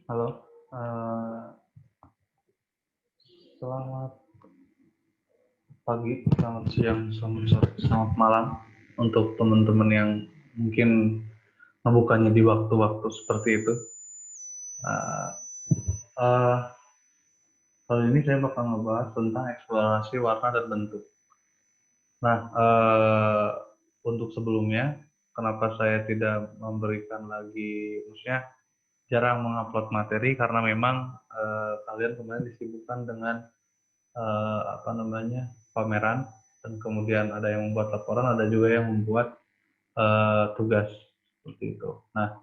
Halo, selamat pagi, selamat siang, selamat sore, selamat malam untuk teman-teman yang mungkin membukanya di waktu-waktu seperti itu. Uh, uh, Kali ini saya bakal ngebahas tentang eksplorasi warna dan bentuk. Nah, untuk sebelumnya, kenapa saya tidak memberikan lagi, maksudnya jarang mengupload materi karena memang kalian kemarin disibukkan dengan apa namanya pameran, dan kemudian ada yang membuat laporan, ada juga yang membuat tugas seperti itu. Nah,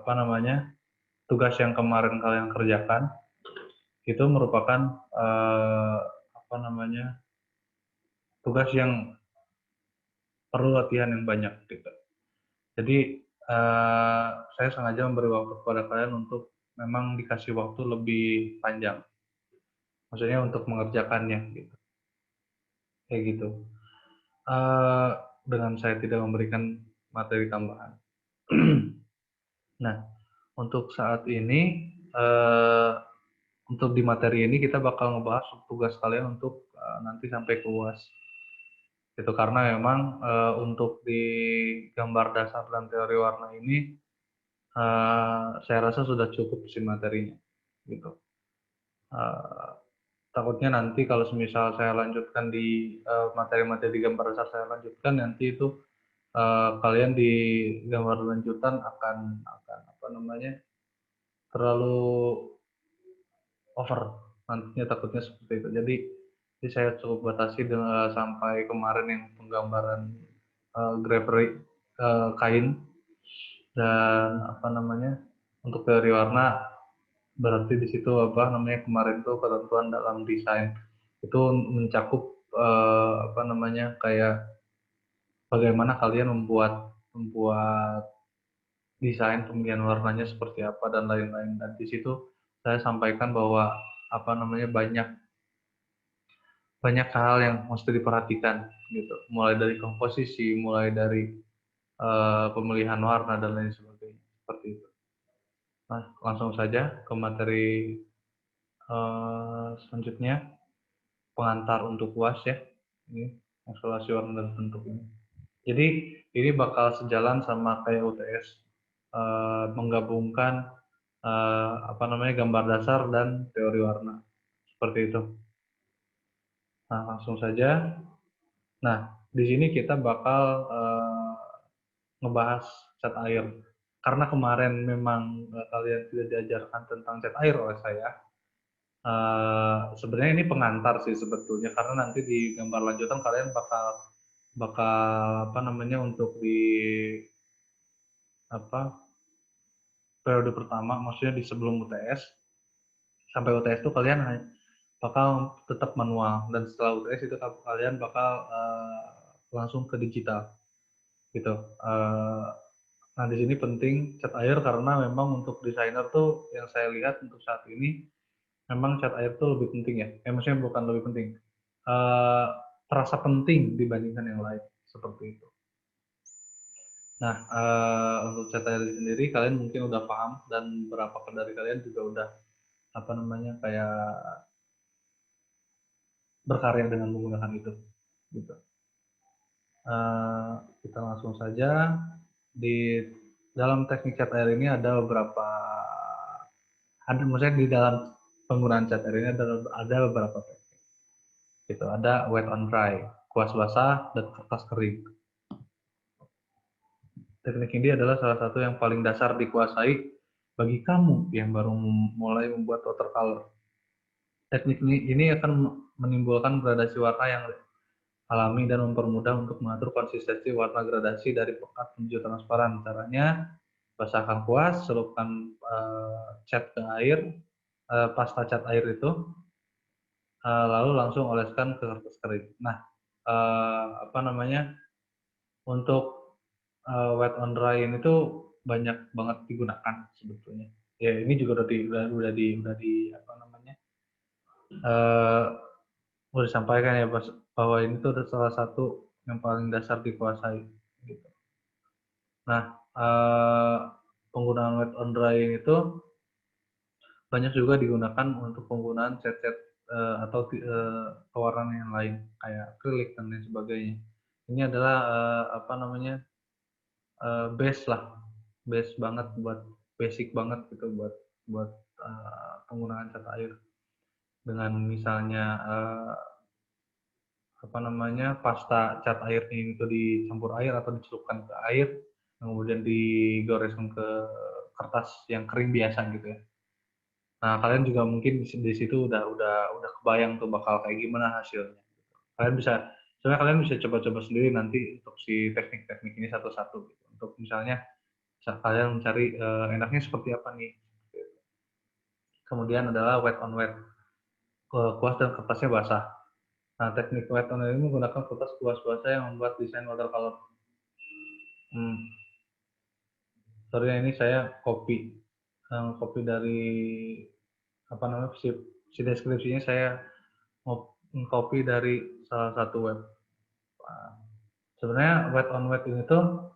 apa namanya tugas yang kemarin kalian kerjakan itu merupakan apa namanya tugas yang perlu latihan yang banyak gitu. Jadi saya sengaja memberi waktu kepada kalian untuk memang dikasih waktu lebih panjang, maksudnya untuk mengerjakannya gitu, kayak gitu. Eh, dengan saya tidak memberikan materi tambahan. Nah, untuk saat ini, untuk di materi ini kita bakal ngebahas tugas kalian untuk nanti sampai ke UAS. Itu karena memang untuk di gambar dasar dan teori warna ini, saya rasa sudah cukup sih materinya, gitu. Eh, Takutnya nanti kalau semisal saya lanjutkan di materi-materi di gambar dasar saya lanjutkan, nanti itu kalian di gambar lanjutan akan apa namanya terlalu over, nantinya takutnya seperti itu. Jadi saya cukup batasi dengan sampai kemarin yang penggambaran gravery kain, dan apa namanya untuk teori warna, berarti di situ apa namanya kemarin tuh ketentuan dalam desain itu mencakup apa namanya kayak bagaimana kalian membuat membuat desain pemilihan warnanya seperti apa dan lain-lain. Dan di situ saya sampaikan bahwa apa namanya banyak banyak hal yang mesti diperhatikan gitu, mulai dari komposisi, mulai dari pemilihan warna dan lain sebagainya seperti itu. Nah, langsung saja ke materi selanjutnya, pengantar untuk UAS ya. Ini eksplorasi warna dan bentuk ini. Jadi ini bakal sejalan sama kayak UTS, menggabungkan apa namanya gambar dasar dan teori warna seperti itu. Nah, langsung saja. Nah, di sini kita bakal ngebahas cat air. Karena kemarin memang kalian tidak diajarkan tentang cat air oleh saya. Sebenarnya ini pengantar sih sebetulnya, karena nanti di gambar lanjutan kalian bakal bakal apa namanya untuk di apa periode pertama, maksudnya di sebelum UTS sampai UTS itu kalian bakal tetap manual, dan setelah UTS itu kalian bakal langsung ke digital gitu. Nah, di sini penting cat air karena memang untuk desainer tuh yang saya lihat untuk saat ini memang cat air tuh lebih penting ya. Maksudnya bukan lebih penting, eh, terasa penting dibandingkan yang lain seperti itu. Nah, untuk cat air sendiri kalian mungkin udah paham, dan beberapa dari kalian juga udah apa namanya kayak berkarya dengan menggunakan itu gitu. Kita langsung saja. Di dalam teknik cat air ini ada beberapa, ada maksudnya di dalam penggunaan cat air ini ada beberapa teknik gitu. Ada wet on dry, kuas basah, dan kertas kering. Teknik ini adalah salah satu yang paling dasar dikuasai bagi kamu yang baru mulai membuat watercolor. Teknik ini akan menimbulkan gradasi warna yang alami dan mempermudah untuk mengatur konsistensi warna gradasi dari pekat menuju transparan. Caranya, basahkan kuas, celupkan cat ke air, pasta cat air itu, lalu langsung oleskan ke kertas kering. Nah, apa namanya, untuk wet on dry ini tuh banyak banget digunakan sebetulnya. Ya, ini juga udah di apa namanya, uh, udah disampaikan ya bahwa ini tuh salah satu yang paling dasar dikuasai gitu. Nah, penggunaan wet on drying itu banyak juga digunakan untuk penggunaan cat-cat atau pewarnaan yang lain kayak akrilik dan lain sebagainya. Ini adalah apa namanya, base lah, base banget buat basic banget gitu buat buat penggunaan cat air. Dengan misalnya apa namanya, pasta cat airnya itu dicampur air atau dicelupkan ke air, kemudian digoreskan ke kertas yang kering biasa gitu ya. Nah, kalian juga mungkin di situ udah kebayang tuh bakal kayak gimana hasilnya. Kalian bisa sebenarnya kalian bisa coba-coba sendiri nanti untuk si teknik-teknik ini satu-satu gitu. Untuk misalnya kalian mencari enaknya seperti apa nih. Kemudian adalah wet on wet, kuas dan kertasnya basah. Nah, teknik wet on wet ini menggunakan kertas kuas basah yang membuat desain watercolor. Sorry ini saya copy dari apa namanya, si deskripsinya saya mau copy dari salah satu web. Sebenarnya wet on wet ini tuh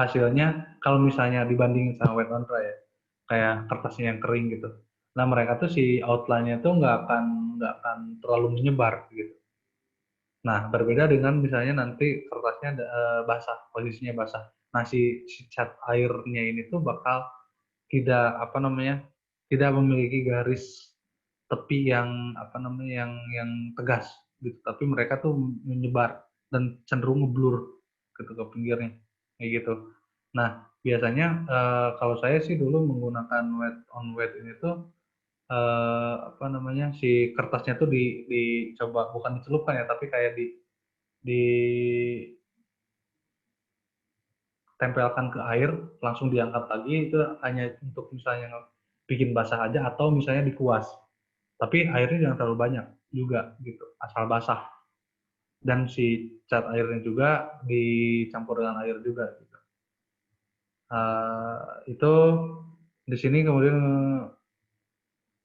hasilnya kalau misalnya dibandingin sama wet on dry ya, kayak kertasnya yang kering gitu. Nah, mereka tuh si outline-nya tuh nggak akan terlalu menyebar gitu. Nah, berbeda dengan misalnya nanti kertasnya basah, posisinya basah. Nah, si cat airnya ini tuh bakal tidak apa namanya, tidak memiliki garis tepi yang apa namanya, yang tegas gitu, tapi mereka tuh menyebar dan cenderung ngeblur gitu ke pinggirnya kayak gitu. Nah, biasanya kalau saya sih dulu menggunakan wet on wet ini tuh apa namanya, si kertasnya tuh dicoba bukan dicelupkan ya, tapi kayak ditempelkan ke air, langsung diangkat lagi, itu hanya untuk misalnya bikin basah aja atau misalnya dikuas. Tapi airnya jangan terlalu banyak juga gitu, asal basah. Dan si cat airnya juga dicampur dengan air juga gitu. Itu di sini kemudian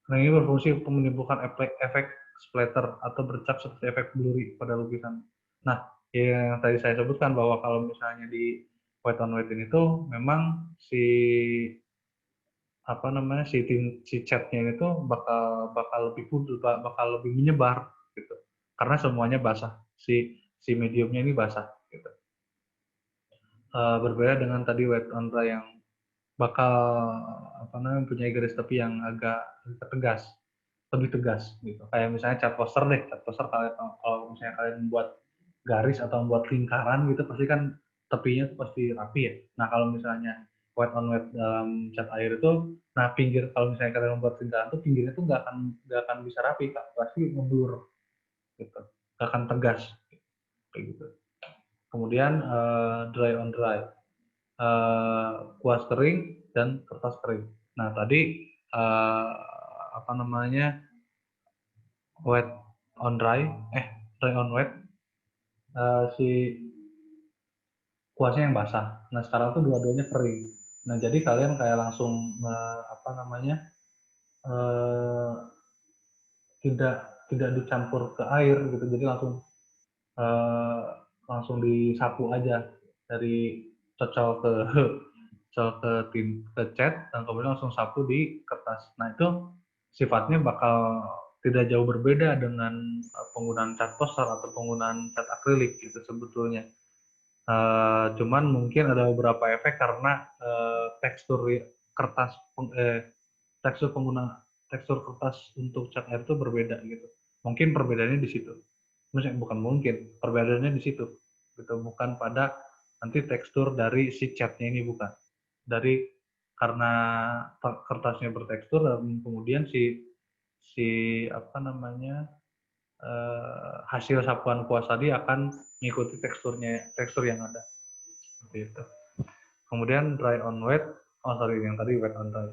ini berfungsi untuk menimbulkan efek splatter atau bercak seperti efek blurry pada lukisan. Nah, yang tadi saya sebutkan bahwa kalau misalnya di white on white ini tuh memang si apa namanya, si catnya ini tuh bakal bakal lebih pudul, bakal lebih menyebar gitu. Karena semuanya basah. Si mediumnya ini basah gitu. Berbeda dengan tadi wet on dry yang bakal apa namanya, mempunyai garis tepi yang agak tegas, lebih tegas gitu. Kayak misalnya cat poster deh, cat poster kalau misalnya kalian membuat garis atau membuat lingkaran gitu pasti kan tepinya tuh pasti rapi ya. Nah, kalau misalnya wet on wet dalam cat air itu, nah pinggir kalau misalnya kalian membuat lingkaran tuh pinggirnya tuh nggak akan bisa rapi kak, pasti mundur gitu, nggak akan tegas kayak gitu. Kemudian dry on dry, kuas kering dan kertas kering. Nah, tadi uh, apa namanya, wet on dry, dry on wet, si kuasnya yang basah. Nah, sekarang tuh dua-duanya kering. Nah, jadi kalian kayak langsung apa namanya, uh, tidak tidak dicampur ke air gitu, jadi uh, langsung disapu aja dari cocol ke cocol ke cat dan kemudian langsung sapu di kertas. Nah, itu sifatnya bakal tidak jauh berbeda dengan penggunaan cat poster atau penggunaan cat akrilik gitu sebetulnya. Cuman mungkin ada beberapa efek karena tekstur kertas, tekstur tekstur kertas untuk cat air itu berbeda gitu. Mungkin perbedaannya di situ. Maksudnya bukan mungkin, perbedaannya di situ. Gitu, bukan pada nanti tekstur dari si catnya ini, bukan. Dari karena kertasnya bertekstur dan kemudian si si apa namanya, hasil sapuan kuas tadi akan mengikuti tekstur yang ada seperti itu. Kemudian dry on wet, oh sorry yang tadi wet on dry.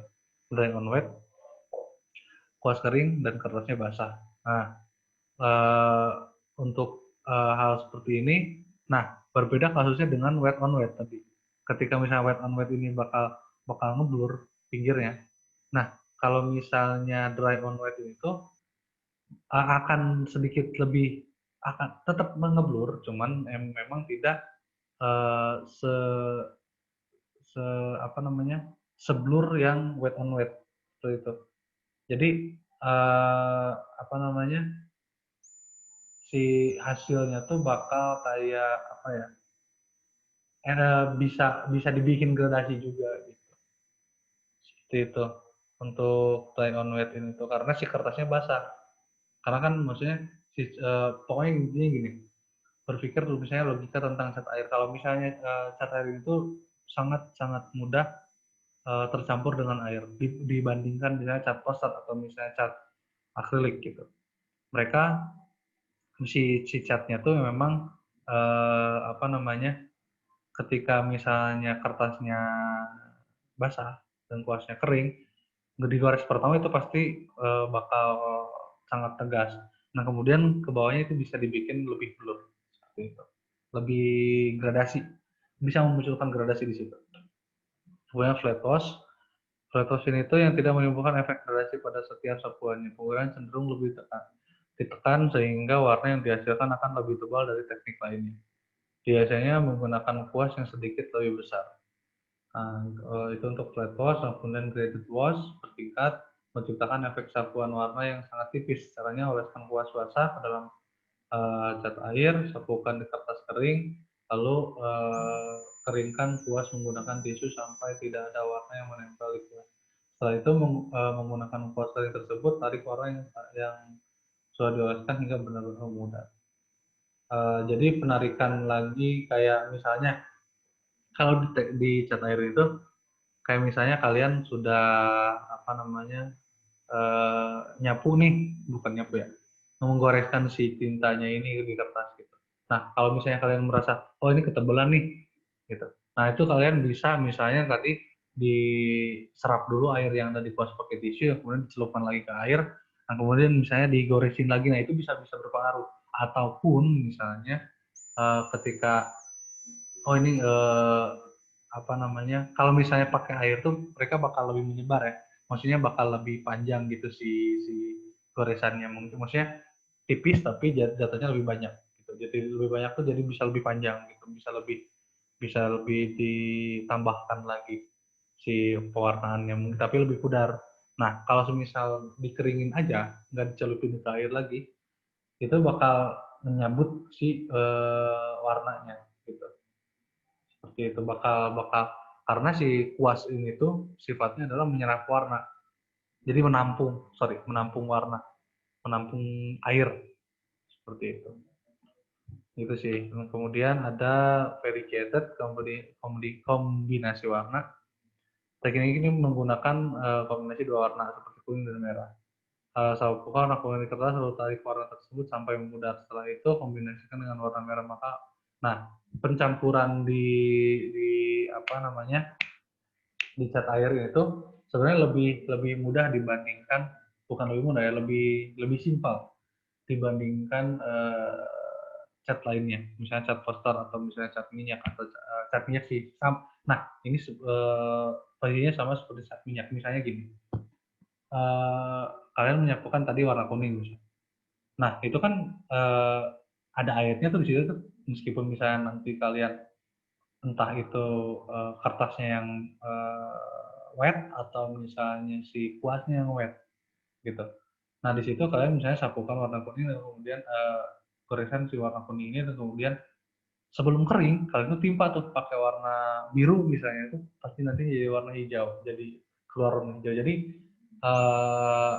Dry on wet, kuas kering dan kertasnya basah. Nah, uh, untuk hal seperti ini, nah berbeda kasusnya dengan wet on wet tadi. Ketika misalnya wet on wet ini bakal bakal ngeblur pinggirnya. Nah, kalau misalnya dry on wet itu akan sedikit lebih, akan tetap mengeblur, cuman memang tidak uh, se se apa namanya, seblur yang wet on wet seperti itu. Jadi apa namanya, si hasilnya tuh bakal kayak apa ya, bisa bisa dibikin gradasi juga gitu. Seperti itu untuk try on wet ini tuh, karena si kertasnya basah. Karena kan maksudnya pokoknya intinya gini, berpikir dulu misalnya logika tentang cat air. Kalau misalnya cat air itu sangat sangat mudah tercampur dengan air dibandingkan misalnya cat poster atau misalnya cat akrilik gitu. Mereka si catnya tuh memang apa namanya, ketika misalnya kertasnya basah dan kuasnya kering, di gores pertama itu pasti bakal sangat tegas. Nah kemudian ke bawahnya itu bisa dibikin lebih blur seperti itu, lebih gradasi, bisa memunculkan gradasi di situ. Kemudian flat wash. Flat wash ini itu yang tidak menimbulkan efek gradasi pada setiap sapuannya, kemudian cenderung lebih ditekan sehingga warna yang dihasilkan akan lebih tebal dari teknik lainnya. Biasanya menggunakan kuas yang sedikit lebih besar. Nah, itu untuk flat wash, kemudian graded wash bertingkat menciptakan efek sapuan warna yang sangat tipis. Caranya oleskan kuas basah ke dalam cat air, sapukan di kertas kering, lalu keringkan kuas menggunakan tisu sampai tidak ada warna yang menempel di kuas. Setelah itu menggunakan kuas kering tersebut, tarik warna yang sudah dioleskan hingga benar-benar mudah. Jadi penarikan lagi kayak misalnya kalau di cat air itu kayak misalnya kalian sudah apa namanya nyapu nih, bukan nyapu ya, menggoreskan si tintanya ini di kertas gitu. Nah kalau misalnya kalian merasa oh ini ketebalan nih gitu, nah itu kalian bisa misalnya tadi diserap dulu air yang tadi kuas pakai tisu, kemudian dicelupkan lagi ke air, nah kemudian misalnya digoresin lagi, nah itu bisa bisa berpengaruh. Ataupun misalnya ketika oh ini apa namanya, kalau misalnya pakai air tuh mereka bakal lebih menyebar ya, maksudnya bakal lebih panjang gitu si goresannya, mungkin maksudnya tipis tapi jatuhnya lebih banyak gitu, jadi lebih banyak tuh jadi bisa lebih panjang gitu, bisa lebih ditambahkan lagi si pewarnaannya mungkin, tapi lebih pudar. Nah kalau semisal dikeringin aja nggak dicelupin ke air lagi, itu bakal menyambut si warnanya gitu. Seperti itu bakal bakal karena si kuas ini tuh sifatnya adalah menyerap warna. Jadi menampung warna, menampung air seperti itu. Itu sih. Kemudian ada variegated kombinasi warna. Teknik ini menggunakan kombinasi dua warna seperti kuning dan merah. Sapukan warna kuning di kertas lalu tarik warna tersebut sampai memudar. Setelah itu kombinasikan dengan warna merah, maka nah pencampuran di apa namanya, di cat air itu sebenarnya lebih lebih mudah dibandingkan, bukan lebih mudah ya, lebih lebih simpel dibandingkan cat lainnya, misalnya cat poster atau misalnya cat minyak atau cat minyak sih. Nah ini posisinya sama seperti cat minyak. Misalnya gini, uh, kalian menyapukan tadi warna kuning misalnya. Nah itu kan ada airnya tuh di situ tuh, meskipun misalnya nanti kalian entah itu kertasnya yang wet atau misalnya si kuasnya yang wet gitu. Nah di situ kalian misalnya sapukan warna kuning dan kemudian goresan si warna kuning ini, dan kemudian sebelum kering kalian tuh timpa tuh pakai warna biru misalnya, itu pasti nanti jadi warna hijau, jadi keluar warna hijau. Jadi uh,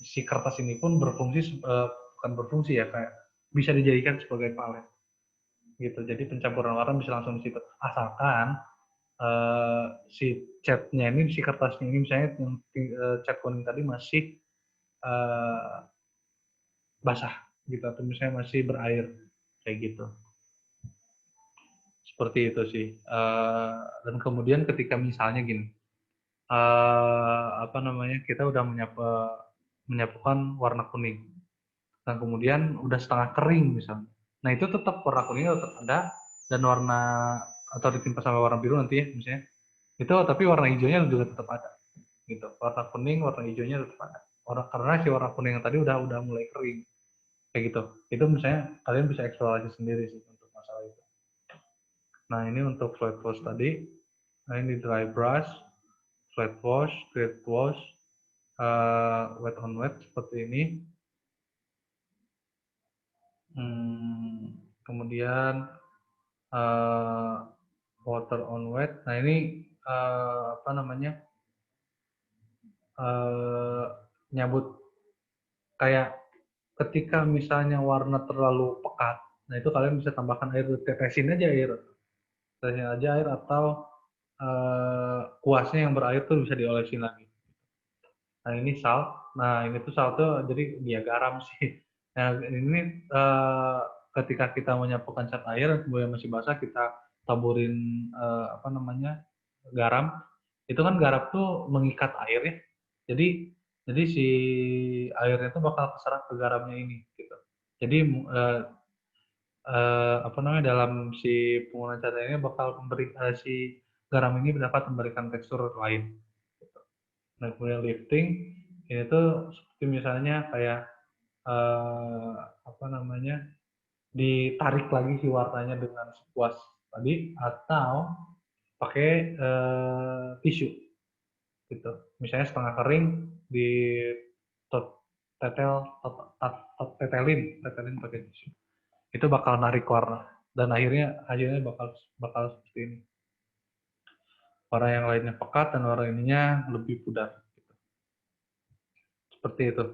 si kertas ini pun berfungsi bukan berfungsi ya, kayak bisa dijadikan sebagai palet gitu. Jadi pencampuran warna bisa langsung di situ, asalkan si catnya ini, si kertasnya ini misalnya yang cat kuning tadi masih uh, basah gitu, atau misalnya masih berair kayak gitu. Seperti itu sih. Dan kemudian ketika misalnya gini, apa namanya, kita udah menyapukan warna kuning, dan kemudian udah setengah kering misalnya. Nah itu tetap warna kuningnya tetap ada, dan warna atau ditimpa sama warna biru nanti ya misalnya, itu tapi warna hijaunya juga tetap ada gitu. Warna kuning, warna hijaunya tetap ada. Karena si warna kuning yang tadi udah mulai kering kayak gitu. Itu misalnya kalian bisa eksplorasi sendiri sih untuk masalah itu. Nah ini untuk flat wash tadi. Nah ini dry brush, flat wash, grit wash. wet on wet seperti ini. Kemudian water on wet. Nah ini apa namanya, nyabut kayak ketika misalnya warna terlalu pekat, nah itu kalian bisa tambahkan air, tetesin aja air atau kuasnya yang berair tuh bisa diolesin lagi. Nah ini salt. Nah ini tuh salt tuh jadi dia garam sih. Nah ini ketika kita menyapukan cat air kemudian masih basah, kita taburin apa namanya, garam. Itu kan garam tuh mengikat air ya. Jadi si airnya tuh bakal keserap ke garamnya ini gitu. Jadi apa namanya, dalam si penggunaan cat airnya bakal memberi si garam ini dapat memberikan tekstur lain. Nah, kemudian lifting ini tuh seperti misalnya kayak apa namanya, ditarik lagi si warnanya dengan sekuas tadi, atau pakai tisu gitu. Misalnya setengah kering di tetelin pakai tisu. Itu bakal narik warna dan hasilnya bakal seperti ini. Warna yang lainnya pekat dan warna ininya lebih pudar. Seperti itu.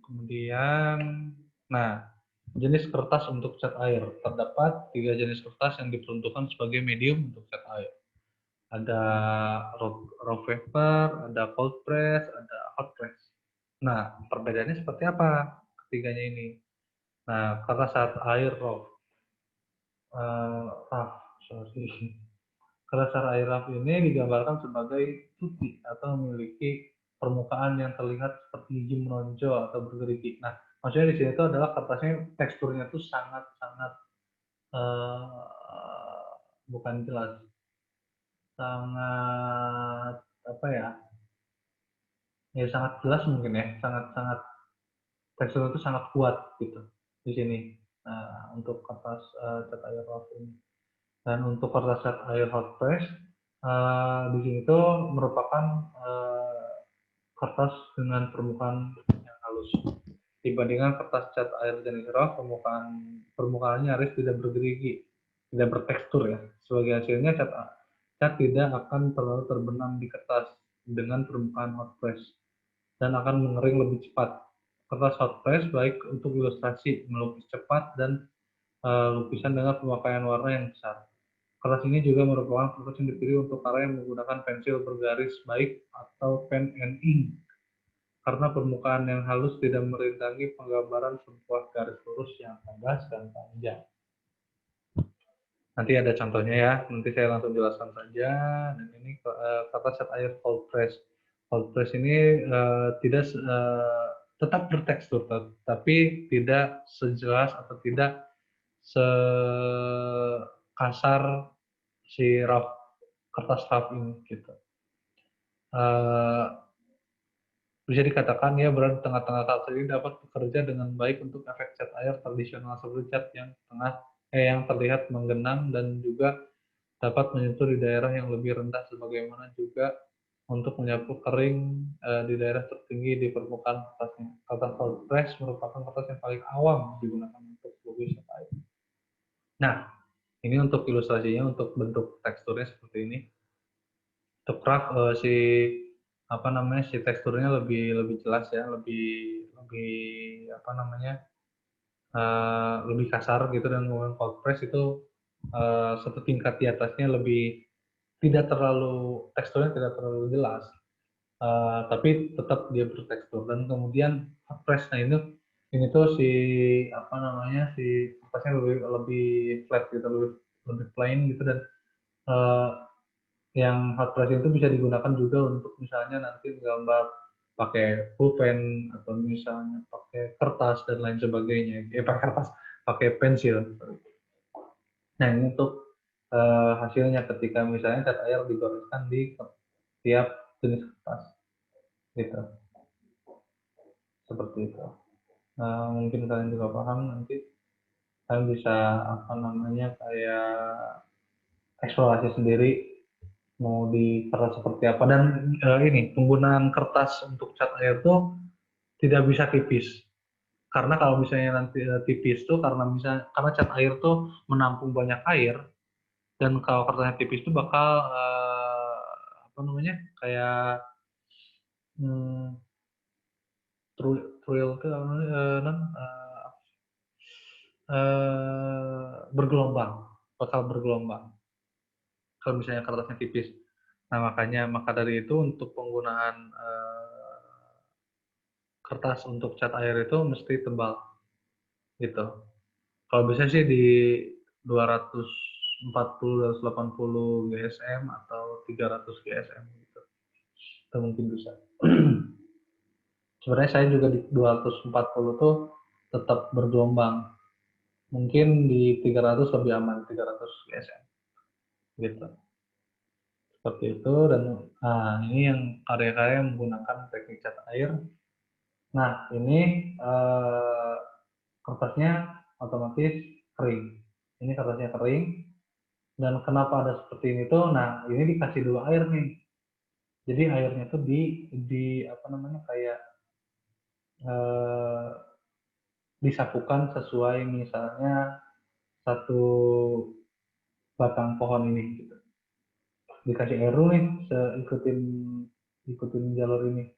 Kemudian, nah, jenis kertas untuk cat air. Terdapat 3 jenis kertas yang diperuntukkan sebagai medium untuk cat air. Ada raw paper, ada cold press, ada hot press. Nah, perbedaannya seperti apa ketiganya ini? Nah, kertas cat air raw, sorry. Kertas cat air raw ini digambarkan sebagai putih atau memiliki permukaan yang terlihat seperti biji menonjol atau bergerigi. Nah, maksudnya di sini itu adalah kertasnya teksturnya tuh sangat-sangat bukan jelas, sangat apa ya? Ya sangat jelas mungkin ya, sangat-sangat teksturnya itu sangat kuat gitu di sini. Nah, untuk kertas cat air raw ini. Dan untuk kertas cat air hot press di sini tuh merupakan kertas dengan permukaan yang halus. Dibandingkan kertas cat air jenis raw, permukaannya nyaris tidak bergerigi, tidak bertekstur ya. Sebagai hasilnya cat tidak akan terlalu terbenam di kertas dengan permukaan hot press dan akan mengering lebih cepat. Kertas hot press baik untuk ilustrasi, melukis cepat, dan lukisan dengan pemakaian warna yang besar. Kertas ini juga merupakan kertas yang dipilih untuk karya yang menggunakan pensil bergaris baik atau pen and ink, karena permukaan yang halus tidak merintangi penggambaran sebuah garis lurus yang tegas dan panjang. Nanti ada contohnya ya, nanti saya langsung jelaskan saja. Dan ini kertas cat air cold press. Cold press ini tetap bertekstur, tapi tidak sejelas atau tidak sekasar si kertas rough ini gitu. Bisa dikatakan ya berada di tengah-tengah kertas ini dapat bekerja dengan baik untuk efek cat air tradisional seperti cat yang terlihat menggenang dan juga dapat menyentuh di daerah yang lebih rendah, sebagaimana juga untuk menyapu kering di daerah tertinggi di permukaan kertasnya. Kertas cold press merupakan kertas yang paling awam digunakan untuk lukis cat air. Nah, ini untuk ilustrasinya, untuk bentuk teksturnya seperti ini. Untuk rough apa namanya, si teksturnya lebih jelas ya, lebih apa namanya, lebih kasar gitu, dan kemudian cold press itu satu tingkat di atasnya, lebih tidak terlalu, teksturnya tidak terlalu jelas, tapi tetap dia bertekstur. Dan kemudian hot press, nah ini tuh si apa namanya, si kertasnya lebih flat gitu, lebih plain gitu, dan yang hot press itu bisa digunakan juga untuk misalnya nanti gambar pakai pulpen atau misalnya pakai kertas dan lain sebagainya. Pakai kertas, pakai pensil. Nah ini untuk hasilnya ketika misalnya cat air digoreskan di tiap jenis kertas, gitu. Seperti itu. Mungkin kalian juga paham, nanti kalian bisa apa namanya, kayak eksplorasi sendiri, mau di kertas seperti apa. Dan ini penggunaan kertas untuk cat air tuh tidak bisa tipis. Karena kalau misalnya nanti tipis tuh karena cat air tuh menampung banyak air, dan kalau kertasnya tipis tuh bakal apa namanya, kayak hmm, truil ke bergelombang, bakal bergelombang kalau misalnya kertasnya tipis. Nah, maka dari itu untuk penggunaan kertas untuk cat air itu mesti tebal gitu. Kalau bisa sih di 240 280 GSM atau 300 GSM gitu. Itu mungkin bisa. Sebenarnya saya juga di 240 tuh tetap bergelombang. Mungkin di 300 lebih aman, 300 GSM gitu. Seperti itu. Dan ini yang karya-karya yang menggunakan teknik cat air. Nah, ini kertasnya otomatis kering. Ini kertasnya kering. Dan kenapa ada seperti ini tuh? Nah, ini dikasih dua air nih. Jadi airnya tuh di apa namanya, kayak eh, disapukan sesuai misalnya satu batang pohon ini gitu. Dikasih air dulu nih, ikutin ikutin jalur ini.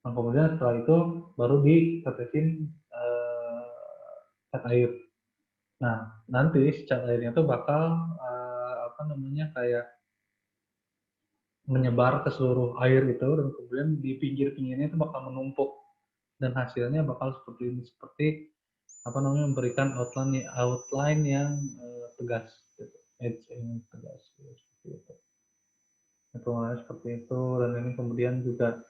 Nah, kemudian setelah itu baru ditetesin cat air. Nah, nanti si cat airnya tuh bakal apa namanya, kayak menyebar ke seluruh air itu, dan kemudian di pinggir-pinggirnya itu bakal menumpuk, dan hasilnya bakal seperti ini, seperti apa namanya, memberikan outline outline yang tegas gitu. Edge yang tegas gitu, seperti itu. Itu seperti itu. Dan ini kemudian juga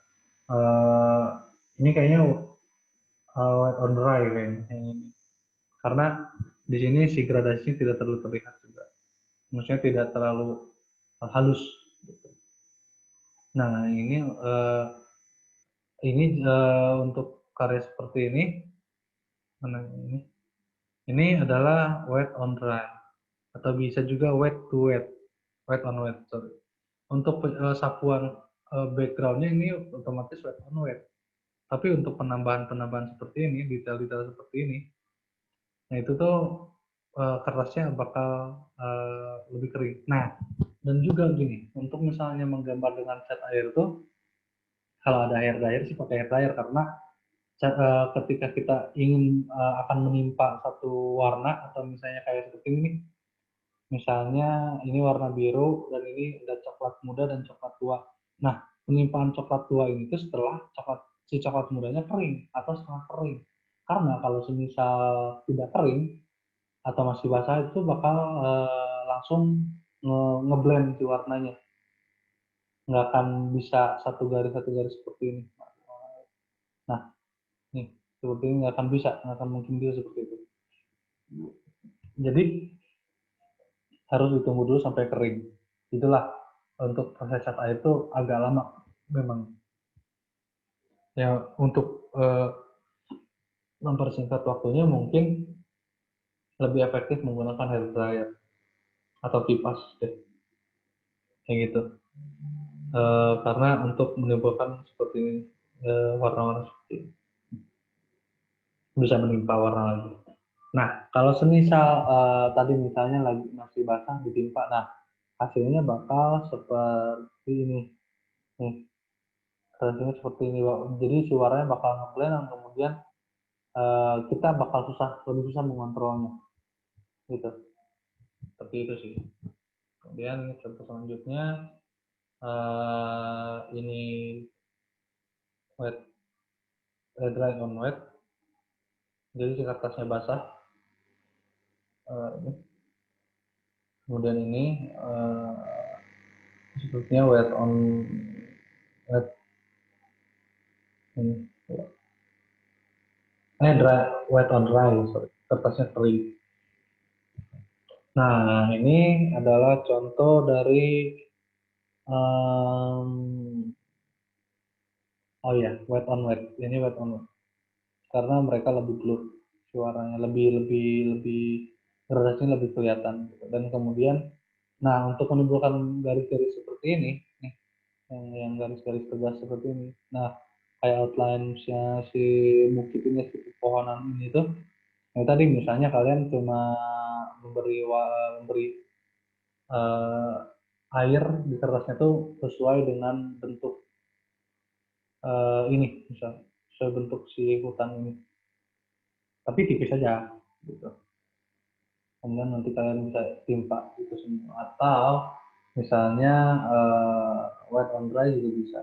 uh, ini kayaknya wet on dry kayaknya ini. Karena di sini si gradasinya tidak terlalu terlihat juga. Maksudnya tidak terlalu halus gitu. Nah, ini untuk karya seperti ini, mana ini? Ini adalah wet on dry atau bisa juga wet to wet, wet on wet. Sorry. Untuk sapuan backgroundnya ini otomatis wet on wet. Tapi untuk penambahan-penambahan seperti ini, detail-detail seperti ini, nah itu tuh kertasnya bakal lebih kering. Nah, dan juga gini, untuk misalnya menggambar dengan cat air tuh, kalau ada air dryer sih pakai air dryer, karena ketika kita ingin akan menimpa satu warna, atau misalnya kayak seperti ini, misalnya ini warna biru dan ini ada coklat muda dan coklat tua. Nah, penimpaan coklat tua ini tuh setelah si coklat mudanya kering atau setengah kering. Karena kalau semisal tidak kering atau masih basah, itu bakal langsung ngeblend si warnanya. Nggak akan bisa satu garis seperti ini. Nah, nih, seperti ini nggak akan mungkin bisa seperti itu. Jadi harus ditunggu dulu sampai kering. Itulah, untuk proses cat air itu agak lama memang. Ya, untuk mempersingkat waktunya mungkin lebih efektif menggunakan hair dryer atau kipas deh, kayak gitu. Karena untuk menimbulkan seperti ini, warna-warna seperti ini, bisa menimpa warna lagi. Nah, kalau semisal tadi misalnya lagi masih basah ditimpa, nah hasilnya bakal seperti ini. Nih, hasilnya seperti ini. Jadi suaranya bakal ngeblend, dan kemudian kita bakal lebih susah mengontrolnya, gitu. Seperti itu sih. Kemudian contoh selanjutnya, ini wet, dry on wet. Jadi si kertasnya basah. Ini. Kemudian ini sebetulnya wet on wet ini. Dry, wet on dry, sorry. Kertasnya kering. Nah, ini adalah contoh dari oh ya, wet on wet. Ini wet on wet. Karena mereka lebih blur, suaranya lebih gradasinya lebih kelihatan. Dan kemudian Nah, untuk menimbulkan garis-garis seperti ini, nih, yang garis-garis tegas seperti ini. Nah, kayak outline-nya si bukit ini, si pepohonan ini tuh, yang tadi misalnya kalian cuma memberi eh, air di kertasnya tuh sesuai dengan bentuk ini, misal sesuai bentuk si hutan ini, tapi tipis aja, gitu. Kemudian nanti kalian bisa timpa itu semua, atau misalnya wet on dry juga bisa,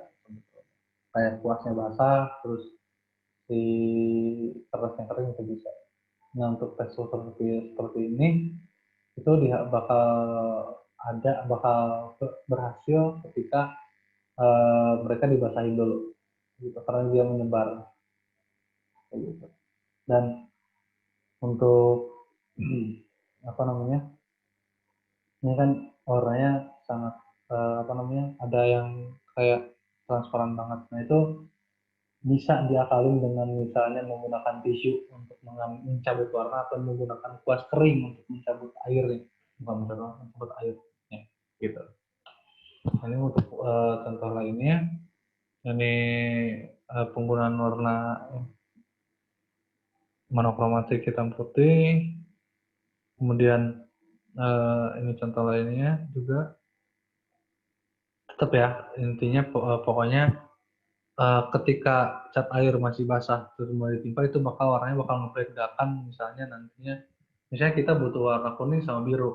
kayak kuasnya basah terus si kertasnya kering itu bisa. Nah, untuk tekstur seperti ini itu dia bakal berhasil ketika mereka dibasahin dulu, gitu, karena dia menyebar, gitu. Dan untuk apa namanya, ini kan warnanya sangat apa namanya, ada yang kayak transparan banget. Nah, itu bisa diakalin dengan misalnya menggunakan tisu untuk mencabut warna, atau menggunakan kuas kering untuk mencabut air, bukan mencabut air, ya, gitu. Ini untuk contoh lainnya, ini penggunaan warna monokromatik hitam putih. Kemudian ini contoh lainnya juga, tetap ya, intinya pokoknya ketika cat air masih basah terus mulai ditimpa, itu warnanya bakal membedakan. Misalnya nantinya, misalnya kita butuh warna kuning sama biru.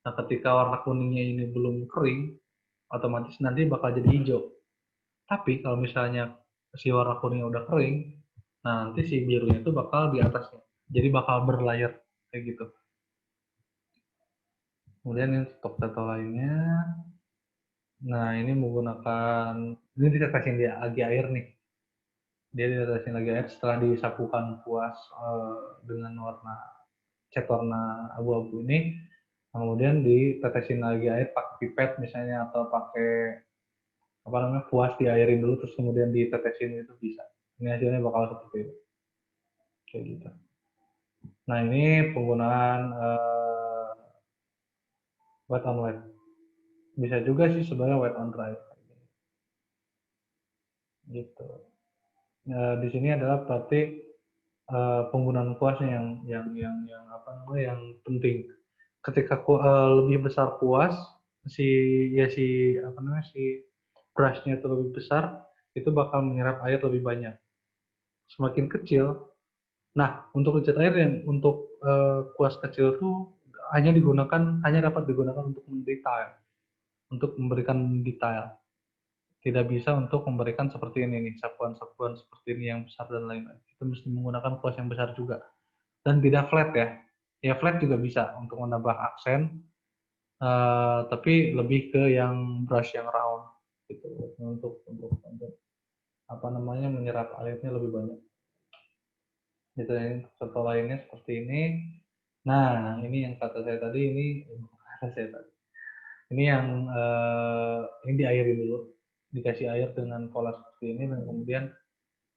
Nah, ketika warna kuningnya ini belum kering, otomatis nanti bakal jadi hijau. Tapi kalau misalnya si warna kuningnya udah kering, nah nanti si birunya itu bakal di atasnya. Jadi bakal berlayer kayak gitu. Kemudian ini untuk data lainnya. Nah, ini menggunakan, ini ditetesin di lagi air nih. Dia ditetesin lagi air setelah disapukan puas dengan cat warna abu-abu ini. Kemudian ditetesin lagi air pakai pipet misalnya, atau pakai apa namanya, puas diairin dulu terus kemudian ditetesin, itu bisa. Ini hasilnya bakal seperti itu, kayak gitu. Nah, ini penggunaan wet on wet. Bisa juga sih sebenarnya wet on dry, gitu. Di sini adalah berarti penggunaan kuasnya yang apa namanya, yang penting. Ketika lebih besar kuas, si si apa namanya, si brushnya itu lebih besar, itu bakal menyerap air lebih banyak. Semakin kecil, nah, untuk cat air yang untuk kuas kecil tuh hanya dapat digunakan untuk mendetail, untuk memberikan detail. Tidak bisa untuk memberikan seperti ini nih, sapuan-sapuan seperti ini yang besar dan lain-lain. Itu mesti menggunakan kuas yang besar juga. Dan tidak flat ya. Ya, flat juga bisa untuk menambah aksen, tapi lebih ke yang brush yang round gitu, untuk apa namanya, menyerap airnya lebih banyak. Gitu ya. Contoh lainnya seperti ini. Nah, ini yang kata saya tadi, kata saya tadi. Ini yang ini diairi dulu, dikasih air dengan pola seperti ini, dan kemudian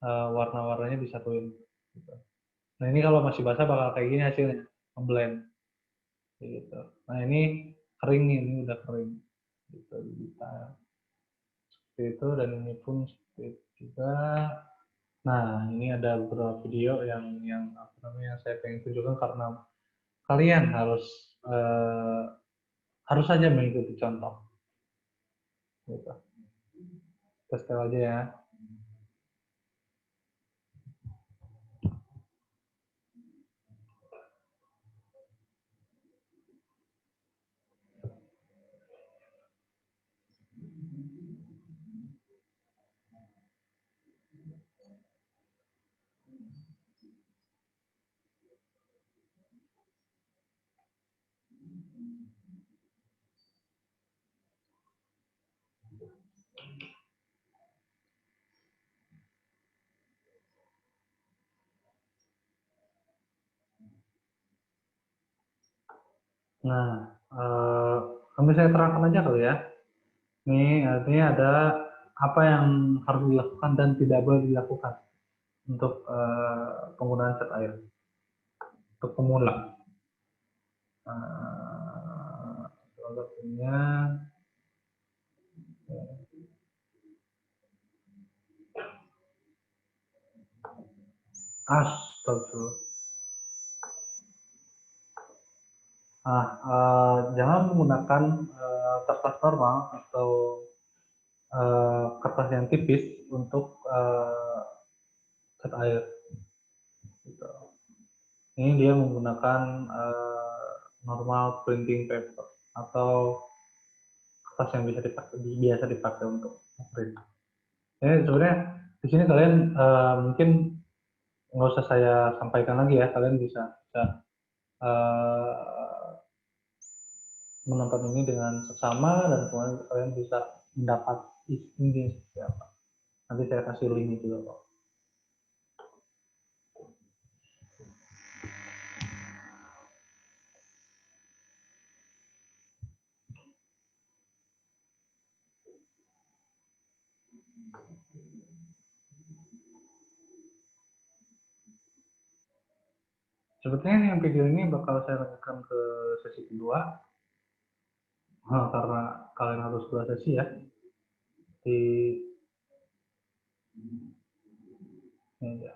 warna-warnanya disatuin. Gitu. Nah, ini kalau masih basah bakal kayak gini hasilnya, ngeblend. Gitu. Nah, ini kering nih, ini udah kering. Gitu, detail. Seperti itu, dan ini pun seperti itu juga. Nah, ini ada beberapa video yang apa namanya, saya pengen tunjukkan, karena kalian eh, harus saja mengikuti contoh. Gitu. Kita setel aja ya. Nah, kami saya terangkan aja kali ya. Ini artinya ada apa yang harus dilakukan dan tidak boleh dilakukan untuk penggunaan cat air untuk pemula. satunya. Astagfirullah. Jangan menggunakan kertas normal atau kertas yang tipis untuk cat air. Gitu. Ini dia menggunakan normal printing paper atau kertas yang biasa dipakai untuk print. Ini sebenarnya di sini kalian mungkin nggak usah saya sampaikan lagi ya, kalian bisa menonton ini dengan seksama dan kemudian kalian bisa mendapat ini seperti apa. Nanti saya kasih link juga kok. Sebetulnya yang video ini bakal saya lanjutkan ke sesi kedua, karena kalian harus 2 sesi ya. Di ini ya.